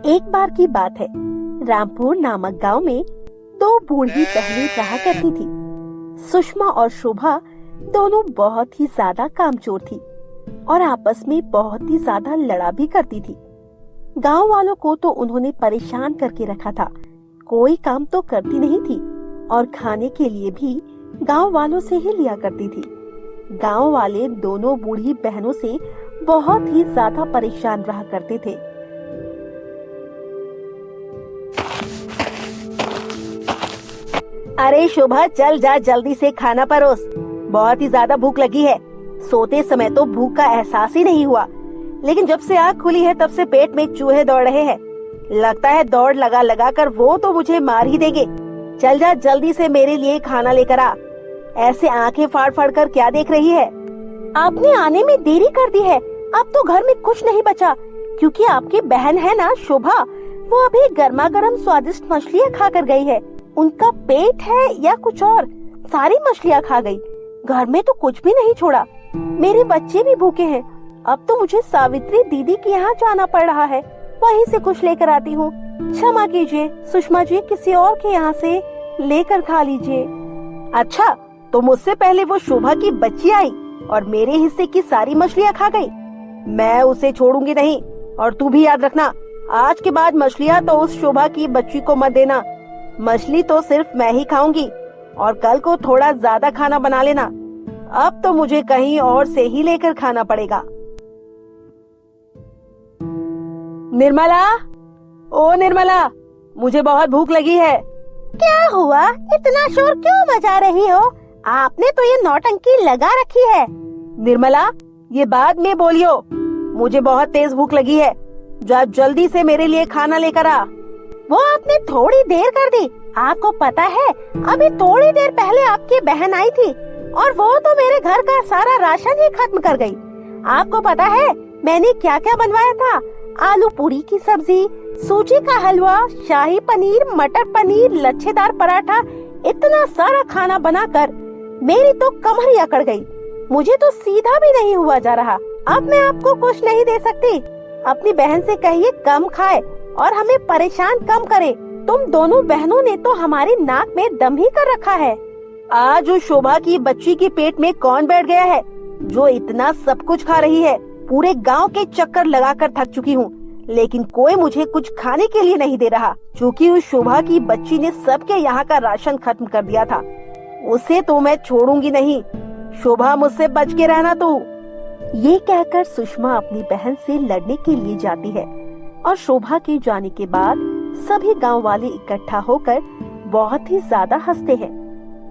एक बार की बात है, रामपुर नामक गांव में दो बूढ़ी बहनें रहा करती थी। सुषमा और शोभा दोनों बहुत ही ज्यादा कामचोर थी और आपस में बहुत ही ज्यादा लड़ा भी करती थी। गांव वालों को तो उन्होंने परेशान करके रखा था। कोई काम तो करती नहीं थी और खाने के लिए भी गांव वालों से ही लिया करती थी। गांव वाले दोनों बूढ़ी बहनों से बहुत ही ज्यादा परेशान रहा करते थे। अरे शोभा, चल जा, जल्दी से खाना परोस, बहुत ही ज्यादा भूख लगी है। सोते समय तो भूख का एहसास ही नहीं हुआ, लेकिन जब से आँख खुली है तब से पेट में चूहे दौड़ रहे हैं। लगता है दौड़ लगा लगा कर वो तो मुझे मार ही देंगे। चल जा, जल्दी से मेरे लिए खाना लेकर आ। ऐसे आंखें फाड़ फाड़ कर क्या देख रही है? आपने आने में देरी कर दी है। अब तो घर में कुछ नहीं बचा, क्योंकि आपकी बहन है ना शोभा, वो अभी गर्मा गर्म स्वादिष्ट मछलियाँ खा कर गई है। उनका पेट है या कुछ और, सारी मछलियाँ खा गई। घर में तो कुछ भी नहीं छोड़ा। मेरे बच्चे भी भूखे हैं। अब तो मुझे सावित्री दीदी के यहाँ जाना पड़ रहा है, वहीं से कुछ लेकर आती हूँ। क्षमा कीजिए सुषमा जी, किसी और के यहाँ से लेकर खा लीजिए। अच्छा, तो मुझसे पहले वो शोभा की बच्ची आई और मेरे हिस्से की सारी मछलियाँ खा गई। मैं उसे छोड़ूंगी नहीं। और तू भी याद रखना, आज के बाद मछलियाँ तो उस शोभा की बच्ची को मत देना। मछली तो सिर्फ मैं ही खाऊंगी और कल को थोड़ा ज्यादा खाना बना लेना। अब तो मुझे कहीं और से ही लेकर खाना पड़ेगा। निर्मला, ओ निर्मला, मुझे बहुत भूख लगी है। क्या हुआ? इतना शोर क्यों मचा रही हो? आपने तो ये नौटंकी लगा रखी है। निर्मला, ये बाद में बोलियो, मुझे बहुत तेज भूख लगी है। जा जल्दी से मेरे लिए खाना लेकर आ। वो आपने थोड़ी देर कर दी। आपको पता है, अभी थोड़ी देर पहले आपकी बहन आई थी और वो तो मेरे घर का सारा राशन ही खत्म कर गई। आपको पता है मैंने क्या क्या बनवाया था? आलू पूरी की सब्जी, सूजी का हलवा, शाही पनीर, मटर पनीर, लच्छेदार पराठा, इतना सारा खाना बनाकर मेरी तो कमर ही अकड़ गई। मुझे तो सीधा भी नहीं हुआ जा रहा। अब मैं आपको कुछ नहीं दे सकती। अपनी बहन से कहिए कम खाए और हमें परेशान कम करे। तुम दोनों बहनों ने तो हमारी नाक में दम ही कर रखा है। आज उस शोभा की बच्ची के पेट में कौन बैठ गया है जो इतना सब कुछ खा रही है? पूरे गांव के चक्कर लगाकर थक चुकी हूँ, लेकिन कोई मुझे कुछ खाने के लिए नहीं दे रहा, क्योंकि उस शोभा की बच्ची ने सबके यहाँ का राशन खत्म कर दिया था। उसे तो मैं छोड़ूंगी नहीं। शोभा, मुझसे बच के रहना तू। ये कहकर सुषमा अपनी बहन से लड़ने के लिए जाती है और शोभा के जाने के बाद सभी गांव वाले इकट्ठा होकर बहुत ही ज्यादा हंसते हैं,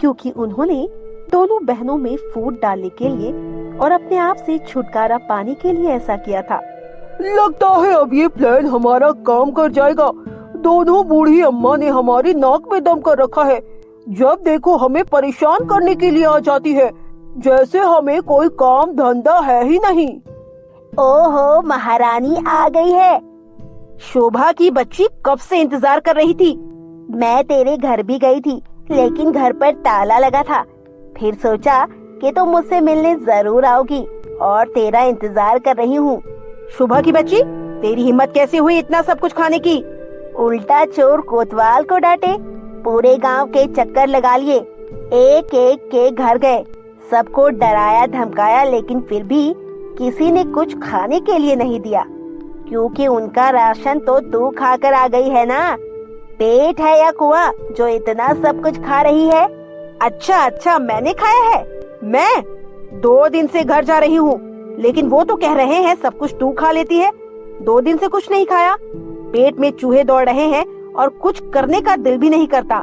क्योंकि उन्होंने दोनों बहनों में फूट डालने के लिए और अपने आप से छुटकारा पाने के लिए ऐसा किया था। लगता है अब ये प्लान हमारा काम कर जाएगा। दोनों बूढ़ी अम्मा ने हमारी नाक में दम कर रखा है। जब देखो हमें परेशान करने के लिए आ जाती है, जैसे हमें कोई काम धंधा है ही नहीं। ओहो, महारानी आ गई है। शोभा की बच्ची कब से इंतजार कर रही थी। मैं तेरे घर भी गई थी, लेकिन घर पर ताला लगा था। फिर सोचा कि तुम मुझसे मिलने जरूर आओगी और तेरा इंतजार कर रही हूँ। शोभा की बच्ची, तेरी हिम्मत कैसे हुई इतना सब कुछ खाने की? उल्टा चोर कोतवाल को डांटे। पूरे गांव के चक्कर लगा लिए, एक एक के घर गए, सबको डराया धमकाया, लेकिन फिर भी किसी ने कुछ खाने के लिए नहीं दिया, क्योंकि उनका राशन तो तू खाकर आ गई है ना। पेट है या कुआं जो इतना सब कुछ खा रही है? अच्छा, मैंने खाया है। मैं 2 दिन से घर जा रही हूँ, लेकिन वो तो कह रहे हैं सब कुछ तू खा लेती है। 2 दिन से कुछ नहीं खाया, पेट में चूहे दौड़ रहे हैं और कुछ करने का दिल भी नहीं करता।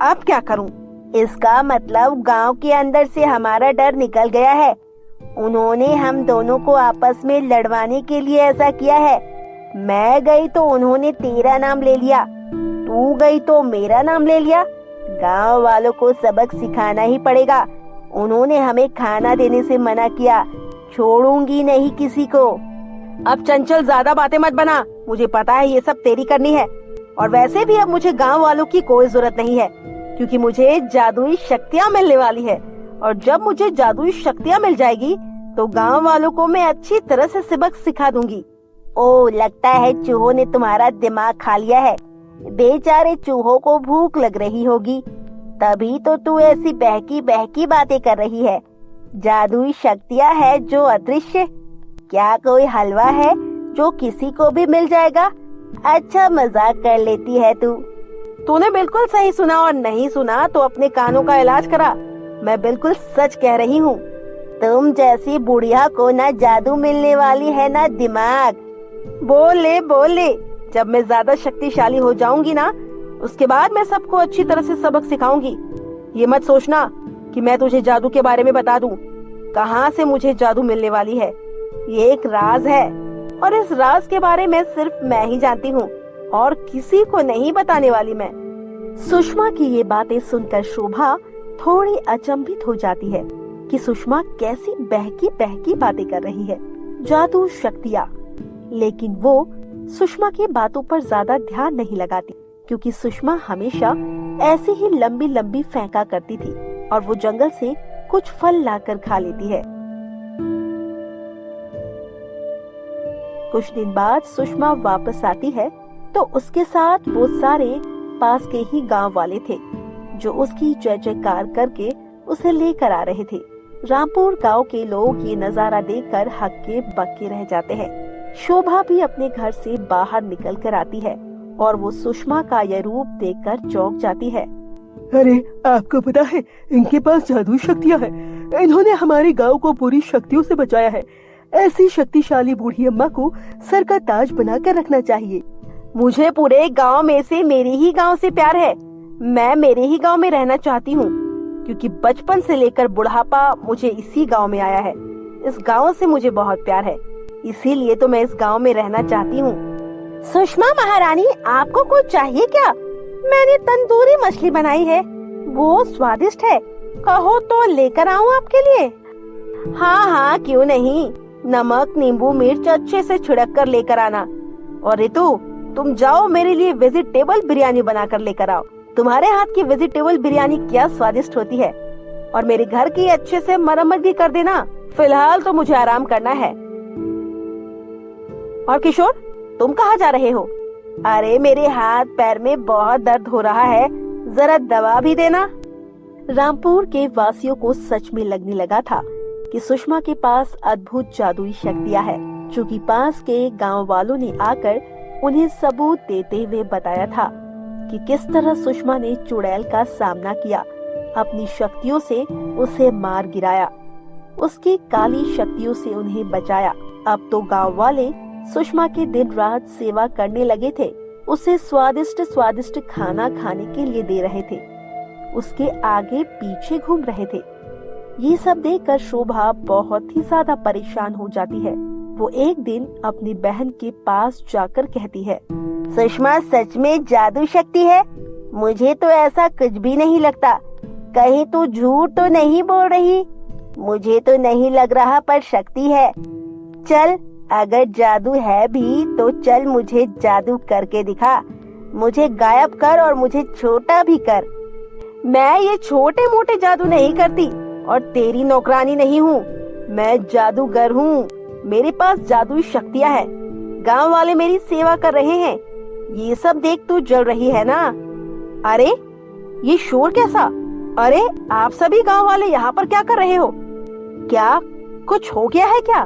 अब क्या करूँ? इसका मतलब गांव के अंदर से हमारा डर निकल गया है। उन्होंने हम दोनों को आपस में लड़वाने के लिए ऐसा किया है। मैं गई तो उन्होंने तेरा नाम ले लिया, तू गई तो मेरा नाम ले लिया। गांव वालों को सबक सिखाना ही पड़ेगा। उन्होंने हमें खाना देने से मना किया। छोड़ूंगी नहीं किसी को। अब चंचल, ज्यादा बातें मत बना। मुझे पता है ये सब तेरी करनी है, और वैसे भी अब मुझे गांव वालों की कोई जरूरत नहीं है, क्योंकि मुझे जादुई शक्तियाँ मिलने वाली है। और जब मुझे जादुई शक्तियाँ मिल जाएगी तो गांव वालों को मैं अच्छी तरह से सबक सिखा दूंगी। ओ, लगता है चूहों ने तुम्हारा दिमाग खा लिया है। बेचारे चूहों को भूख लग रही होगी, तभी तो तू ऐसी बहकी बहकी बातें कर रही है। जादुई शक्तियाँ है जो अदृश्य। क्या कोई हलवा है जो किसी को भी मिल जाएगा? अच्छा मजाक कर लेती है तू। तूने बिल्कुल सही सुना, और नहीं सुना तो अपने कानों का इलाज करा। मैं बिल्कुल सच कह रही हूँ। तुम जैसी बुढ़िया को ना जादू मिलने वाली है ना दिमाग। बोल ले। जब मैं ज्यादा शक्तिशाली हो जाऊंगी ना, उसके बाद मैं सबको अच्छी तरह से सबक सिखाऊंगी। ये मत सोचना कि मैं तुझे जादू के बारे में बता दूं। कहाँ से मुझे जादू मिलने वाली है, ये एक राज है, और इस राज के बारे में सिर्फ मैं ही जानती हूँ और किसी को नहीं बताने वाली मैं। सुषमा की ये बातें सुनकर शोभा थोड़ी अचंभित हो जाती है कि सुषमा कैसी बहकी बहकी बातें कर रही है, जादू शक्तियाँ। लेकिन वो सुषमा की बातों पर ज्यादा ध्यान नहीं लगाती, क्योंकि सुषमा हमेशा ऐसी ही लंबी लंबी फेंका करती थी और वो जंगल से कुछ फल लाकर खा लेती है। कुछ दिन बाद सुषमा वापस आती है तो उसके साथ वो सारे पास के ही गांव वाले थे जो उसकी जय जयकार करके उसे लेकर आ रहे थे। रामपुर गांव के लोग ये नजारा देखकर हक्के बक्के रह जाते हैं। शोभा भी अपने घर से बाहर निकल कर आती है और वो सुषमा का यह रूप देखकर चौंक जाती है। अरे, आपको पता है इनके पास जादू शक्तियाँ हैं। इन्होंने हमारे गांव को पूरी शक्तियों से बचाया है। ऐसी शक्तिशाली बूढ़ी अम्मा को सर का ताज बनाकर रखना चाहिए। मुझे पूरे गांव में से मेरे ही गांव से प्यार है। मैं मेरे ही गांव में रहना चाहती हूँ, क्योंकि बचपन से लेकर बुढ़ापा मुझे इसी गांव में आया है। इस गांव से मुझे बहुत प्यार है, इसीलिए तो मैं इस गांव में रहना चाहती हूँ। सुषमा महारानी, आपको कुछ चाहिए क्या? मैंने तंदूरी मछली बनाई है, वो स्वादिष्ट है। कहो तो लेकर आऊँ आपके लिए? हाँ, क्यों नहीं। नमक, नींबू, मिर्च अच्छे से छिड़क कर लेकर आना। और रितु, तुम जाओ मेरे लिए वेजिटेबल बिरयानी बनाकर लेकर आओ। तुम्हारे हाथ की वेजिटेबल बिरयानी क्या स्वादिष्ट होती है। और मेरे घर की अच्छे से मरम्मत भी कर देना। फिलहाल तो मुझे आराम करना है। और किशोर, तुम कहाँ जा रहे हो? अरे, मेरे हाथ पैर में बहुत दर्द हो रहा है, जरा दवा भी देना। रामपुर के वासियों को सच में लगने लगा था कि सुषमा के पास अद्भुत जादुई शक्तियाँ है, जो कि पास के गांव वालों ने आकर उन्हें सबूत देते हुए बताया था कि किस तरह सुषमा ने चुड़ैल का सामना किया, अपनी शक्तियों से उसे मार गिराया, उसकी काली शक्तियों से उन्हें बचाया। अब तो गांव वाले सुषमा की दिन रात सेवा करने लगे थे, उसे स्वादिष्ट स्वादिष्ट खाना खाने के लिए दे रहे थे, उसके आगे पीछे घूम रहे थे। ये सब देखकर शोभा बहुत ही ज्यादा परेशान हो जाती है। वो एक दिन अपनी बहन के पास जाकर कहती है, सुषमा, सच में जादू शक्ति है? मुझे तो ऐसा कुछ भी नहीं लगता। कहीं तू झूठ तो नहीं बोल रही? मुझे तो नहीं लग रहा, पर शक्ति है। चल, अगर जादू है भी तो चल, मुझे जादू करके दिखा। मुझे गायब कर और मुझे छोटा भी कर। मैं ये छोटे मोटे जादू नहीं करती और तेरी नौकरानी नहीं हूँ। मैं जादूगर हूँ। मेरे पास जादुई शक्तियाँ हैं। गांव वाले मेरी सेवा कर रहे हैं। ये सब देख तू जल रही है ना? अरे, ये शोर कैसा? अरे, आप सभी गांव वाले यहाँ पर क्या कर रहे हो? क्या कुछ हो गया है क्या?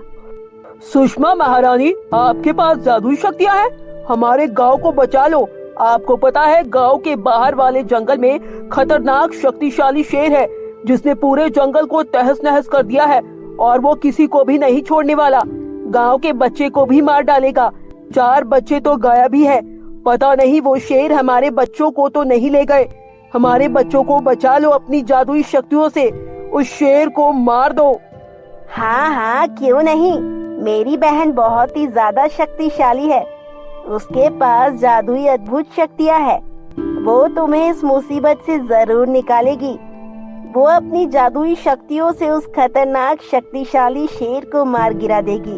सुषमा महारानी, आपके पास जादुई शक्तियाँ हैं? हमारे गांव को बचा लो। आपको पता है गांव के बाहर वाले जंगल में खतरनाक शक्तिशाली शेर है, जिसने पूरे जंगल को तहस नहस कर दिया है और वो किसी को भी नहीं छोड़ने वाला। गांव के बच्चे को भी मार डालेगा। 4 बच्चे तो गायब ही है। पता नहीं वो शेर हमारे बच्चों को तो नहीं ले गए। हमारे बच्चों को बचा लो अपनी जादुई शक्तियों से। उस शेर को मार दो। हाँ, क्यों नहीं। मेरी बहन बहुत ही ज्यादा शक्तिशाली है। उसके पास जादुई अद्भुत शक्तियाँ है। वो तुम्हें इस मुसीबत से जरूर निकालेगी। वो अपनी जादुई शक्तियों से उस खतरनाक शक्तिशाली शेर को मार गिरा देगी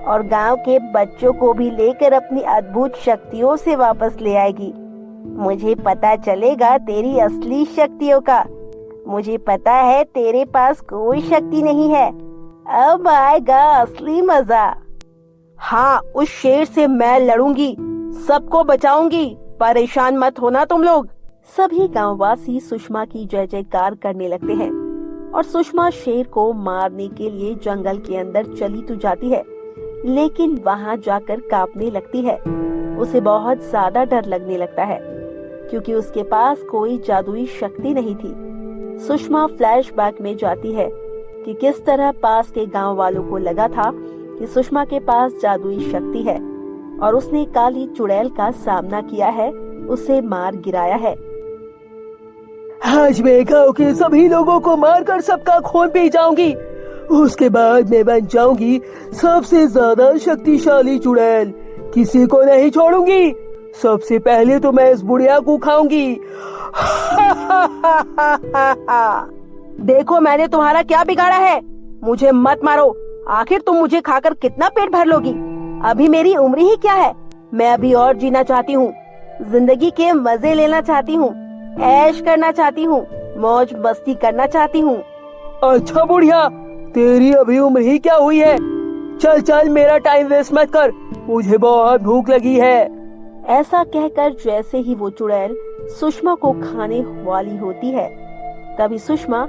और गांव के बच्चों को भी लेकर अपनी अद्भुत शक्तियों से वापस ले आएगी। मुझे पता चलेगा तेरी असली शक्तियों का। मुझे पता है तेरे पास कोई शक्ति नहीं है। अब आएगा असली मजा। हाँ, उस शेर से मैं लड़ूंगी, सबको बचाऊंगी, परेशान मत होना तुम लोग। सभी गांववासी सुषमा की जय जयकार करने लगते हैं और सुषमा शेर को मारने के लिए जंगल के अंदर चली तो जाती है, लेकिन वहां जाकर कांपने लगती है। उसे बहुत ज्यादा डर लगने लगता है क्योंकि उसके पास कोई जादुई शक्ति नहीं थी। सुषमा फ्लैशबैक में जाती है कि किस तरह पास के गांव वालों को लगा था कि सुषमा के पास जादुई शक्ति है और उसने काली चुड़ैल का सामना किया है, उसे मार गिराया है। आज मैं गांव के सभी लोगों को मारकर सबका खून पी जाऊंगी। उसके बाद मैं बन जाऊंगी सबसे ज्यादा शक्तिशाली चुड़ैल। किसी को नहीं छोड़ूंगी। सबसे पहले तो मैं इस बुढ़िया को खाऊंगी। देखो मैंने तुम्हारा क्या बिगाड़ा है। मुझे मत मारो, आखिर तुम मुझे खाकर कितना पेट भर लोगी। अभी मेरी उम्र ही क्या है। मैं अभी और जीना चाहती हूँ, जिंदगी के मजे लेना चाहती हूँ, ऐश करना चाहती हूँ, मौज मस्ती करना चाहती हूँ। अच्छा बुढ़िया, तेरी अभी उम्र ही क्या हुई है। चल चल, मेरा टाइम वेस्ट मत कर, मुझे बहुत भूख लगी है। ऐसा कहकर जैसे ही वो चुड़ैल सुषमा को खाने वाली होती है, तभी सुषमा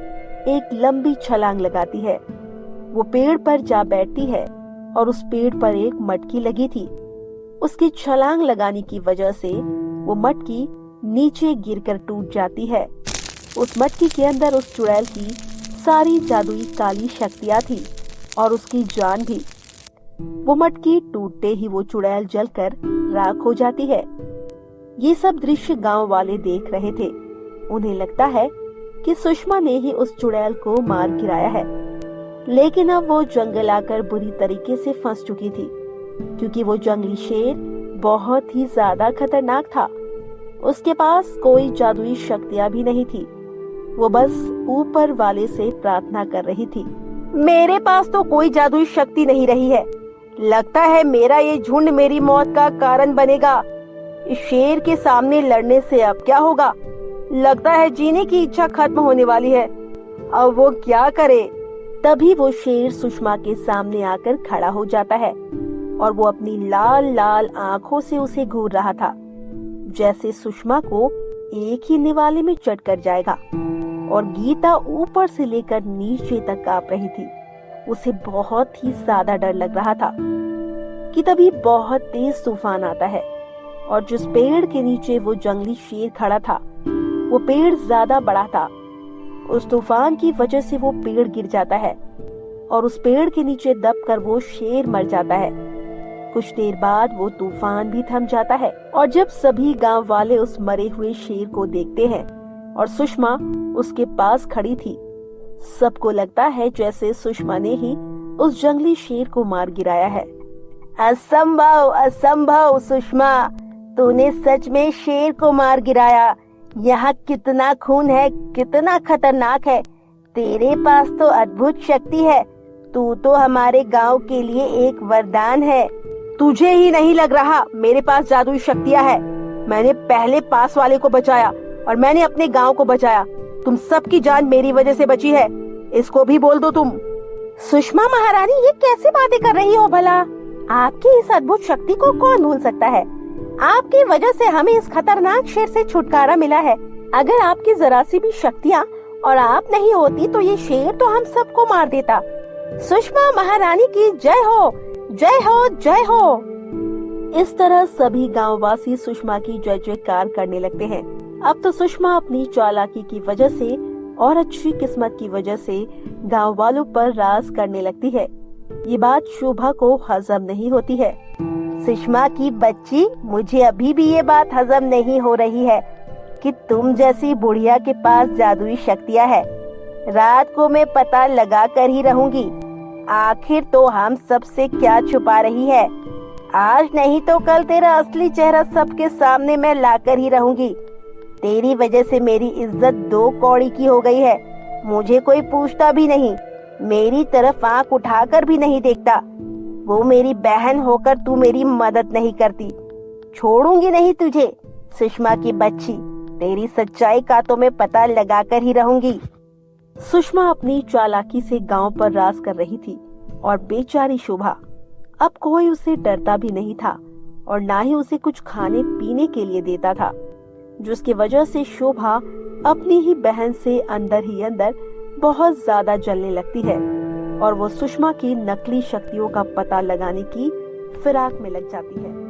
एक लंबी छलांग लगाती है। वो पेड़ पर जा बैठती है और उस पेड़ पर एक मटकी लगी थी। उसकी छलांग लगाने की वजह से वो मटकी नीचे गिरकर टूट जाती है। उस मटकी के अंदर उस चुड़ैल की सारी जादुई काली शक्तियां थी और उसकी जान भी। वो मटकी टूटते ही वो चुड़ैल जलकर राख हो जाती है। ये सब दृश्य गांव वाले देख रहे थे। उन्हें लगता है कि सुषमा ने ही उस चुड़ैल को मार गिराया है, लेकिन अब वो जंगल आकर बुरी तरीके से फंस चुकी थी क्योंकि वो जंगली शेर बहुत ही ज्यादा खतरनाक था। उसके पास कोई जादुई शक्तियां भी नहीं थी। वो बस ऊपर वाले से प्रार्थना कर रही थी। मेरे पास तो कोई जादुई शक्ति नहीं रही है। लगता है मेरा ये झुंड मेरी मौत का कारण बनेगा। इस शेर के सामने लड़ने से अब क्या होगा। लगता है जीने की इच्छा खत्म होने वाली है। अब वो क्या करे। तभी वो शेर सुषमा के सामने आकर खड़ा हो जाता है और वो अपनी लाल लाल आंखों से उसे घूर रहा था, जैसे सुषमा को एक ही निवाले में चट कर जाएगा। और गीता ऊपर से लेकर नीचे तक कांप रही थी। उसे बहुत ही ज्यादा डर लग रहा था कि तभी बहुत तेज तूफान आता है और जिस पेड़ के नीचे वो जंगली शेर खड़ा था, वो पेड़ ज्यादा बड़ा था। उस तूफान की वजह से वो पेड़ गिर जाता है और उस पेड़ के नीचे दबकर वो शेर मर जाता है। कुछ देर बाद वो तूफान भी थम जाता है और जब सभी गांव वाले उस मरे हुए शेर को देखते हैं और सुषमा उसके पास खड़ी थी, सबको लगता है जैसे सुषमा ने ही उस जंगली शेर को मार गिराया है। असंभव, असंभव सुषमा, तूने सच में शेर को मार गिराया। यहाँ कितना खून है, कितना खतरनाक है। तेरे पास तो अद्भुत शक्ति है। तू तो हमारे गांव के लिए एक वरदान है। तुझे ही नहीं लग रहा मेरे पास जादुई शक्तियाँ है। मैंने पहले पास वाले को बचाया और मैंने अपने गांव को बचाया। तुम सबकी जान मेरी वजह से बची है, इसको भी बोल दो तुम। सुषमा महारानी, ये कैसी बातें कर रही हो भला। आपकी इस अद्भुत शक्ति को कौन भूल सकता है। आपकी वजह से हमें इस खतरनाक शेर से छुटकारा मिला है। अगर आपकी जरा सी भी शक्तियाँ और आप नहीं होती तो ये शेर तो हम सबको मार देता। सुषमा महारानी की जय हो, जय हो, जय हो। इस तरह सभी गांववासी सुषमा की जय जयकार करने लगते हैं। अब तो सुषमा अपनी चालाकी की वजह से और अच्छी किस्मत की वजह से गांव वालों पर राज करने लगती है। ये बात शोभा को हजम नहीं होती है। सुषमा की बच्ची, मुझे अभी भी ये बात हजम नहीं हो रही है कि तुम जैसी बुढ़िया के पास जादुई शक्तियाँ है। रात को मैं पता लगा कर ही रहूंगी। आखिर तो हम सबसे क्या छुपा रही है। आज नहीं तो कल तेरा असली चेहरा सबके सामने मैं लाकर ही रहूंगी। तेरी वजह से मेरी इज्जत 2 कौड़ी की हो गई है। मुझे कोई पूछता भी नहीं, मेरी तरफ आंख उठाकर भी नहीं देखता। वो मेरी बहन होकर तू मेरी मदद नहीं करती। छोड़ूंगी नहीं तुझे सुषमा की बच्ची। तेरी सच्चाई का तो मैं पता लगा कर ही रहूंगी। सुषमा अपनी चालाकी से गांव पर राज कर रही थी और बेचारी शोभा अब कोई उसे डरता भी नहीं था और ना ही उसे कुछ खाने पीने के लिए देता था, जिसकी वजह से शोभा अपनी ही बहन से अंदर ही अंदर बहुत ज्यादा जलने लगती है और वो सुषमा की नकली शक्तियों का पता लगाने की फिराक में लग जाती है।